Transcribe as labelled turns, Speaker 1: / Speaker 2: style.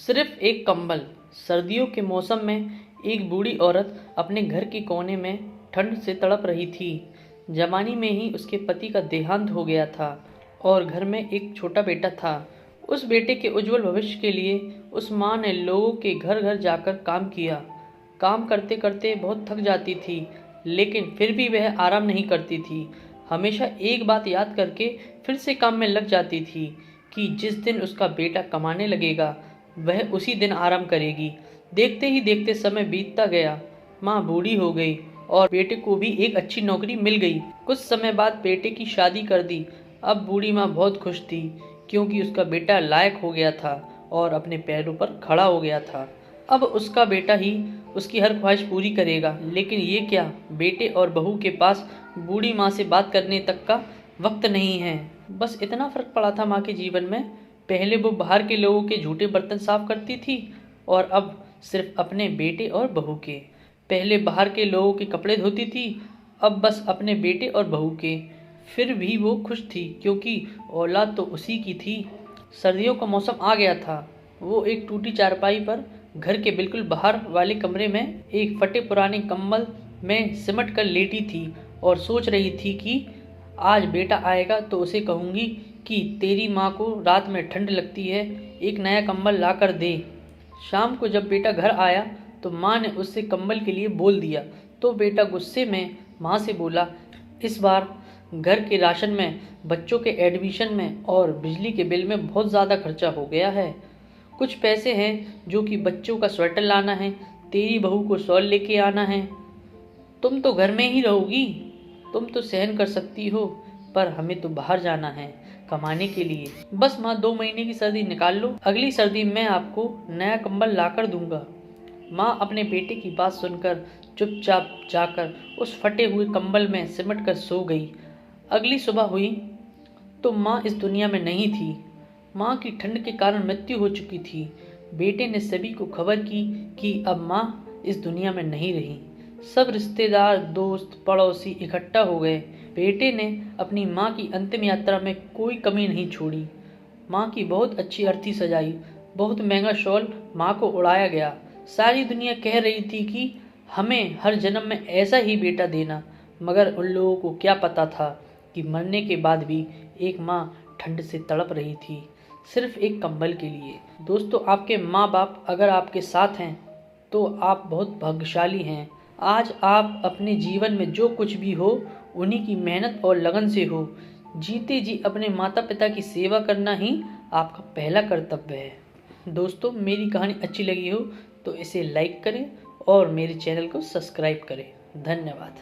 Speaker 1: सिर्फ एक कंबल। सर्दियों के मौसम में एक बूढ़ी औरत अपने घर के कोने में ठंड से तड़प रही थी। जवानी में ही उसके पति का देहांत हो गया था और घर में एक छोटा बेटा था। उस बेटे के उज्जवल भविष्य के लिए उस माँ ने लोगों के घर घर जाकर काम किया। काम करते करते बहुत थक जाती थी, लेकिन फिर भी वह आराम नहीं करती थी। हमेशा एक बात याद करके फिर से काम में लग जाती थी कि जिस दिन उसका बेटा कमाने लगेगा वह उसी दिन आराम करेगी। देखते ही देखते समय बीतता गया। माँ बूढ़ी हो गई और बेटे को भी एक अच्छी नौकरी मिल गई। कुछ समय बाद बेटे की शादी कर दी। अब बूढ़ी माँ बहुत खुश थी क्योंकि उसका बेटा लायक हो गया था और अपने पैरों पर खड़ा हो गया था। अब उसका बेटा ही उसकी हर ख्वाहिश पूरी करेगा। लेकिन ये क्या, बेटे और बहू के पास बूढ़ी माँ से बात करने तक का वक्त नहीं है। बस इतना फर्क पड़ा था माँ के जीवन में। पहले वो बाहर के लोगों के झूठे बर्तन साफ करती थी और अब सिर्फ अपने बेटे और बहू के। पहले बाहर के लोगों के कपड़े धोती थी, अब बस अपने बेटे और बहू के। फिर भी वो खुश थी क्योंकि औलाद तो उसी की थी। सर्दियों का मौसम आ गया था। वो एक टूटी चारपाई पर घर के बिल्कुल बाहर वाले कमरे में एक फटे पुराने कंबल में सिमट कर लेटी थी और सोच रही थी कि आज बेटा आएगा तो उसे कहूँगी कि तेरी माँ को रात में ठंड लगती है, एक नया कंबल ला कर दे। शाम को जब बेटा घर आया तो माँ ने उससे कंबल के लिए बोल दिया तो बेटा गुस्से में माँ से बोला, इस बार घर के राशन में, बच्चों के एडमिशन में और बिजली के बिल में बहुत ज़्यादा खर्चा हो गया है। कुछ पैसे हैं जो कि बच्चों का स्वेटर लाना है, तेरी बहू को शॉल लेके आना है। तुम तो घर में ही रहोगी, तुम तो सहन कर सकती हो, पर हमें तो बाहर जाना है कमाने के लिए। बस माँ 2 महीने की सर्दी निकाल लो, अगली सर्दी मैं आपको नया कंबल ला कर दूंगा। माँ अपने बेटे की बात सुनकर चुपचाप जाकर उस फटे हुए कंबल में सिमट कर सो गई। अगली सुबह हुई तो माँ इस दुनिया में नहीं थी। माँ की ठंड के कारण मृत्यु हो चुकी थी। बेटे ने सभी को खबर की कि अब माँ इस दुनिया में नहीं रही। सब रिश्तेदार, दोस्त, पड़ोसी इकट्ठा हो गए। बेटे ने अपनी माँ की अंतिम यात्रा में कोई कमी नहीं छोड़ी। माँ की बहुत अच्छी अर्थी सजाई, बहुत महंगा शॉल माँ को उड़ाया गया। सारी दुनिया कह रही थी कि हमें हर जन्म में ऐसा ही बेटा देना, मगर उन लोगों को क्या पता था कि मरने के बाद भी एक माँ ठंड से तड़प रही थी, सिर्फ एक कंबल के लिए। दोस्तों, आपके माँ बाप अगर आपके साथ हैं तो आप बहुत भाग्यशाली हैं। आज आप अपने जीवन में जो कुछ भी हो उन्हीं की मेहनत और लगन से हो। जीते जी अपने माता पिता की सेवा करना ही आपका पहला कर्तव्य है। दोस्तों, मेरी कहानी अच्छी लगी हो तो इसे लाइक करें और मेरे चैनल को सब्सक्राइब करें। धन्यवाद।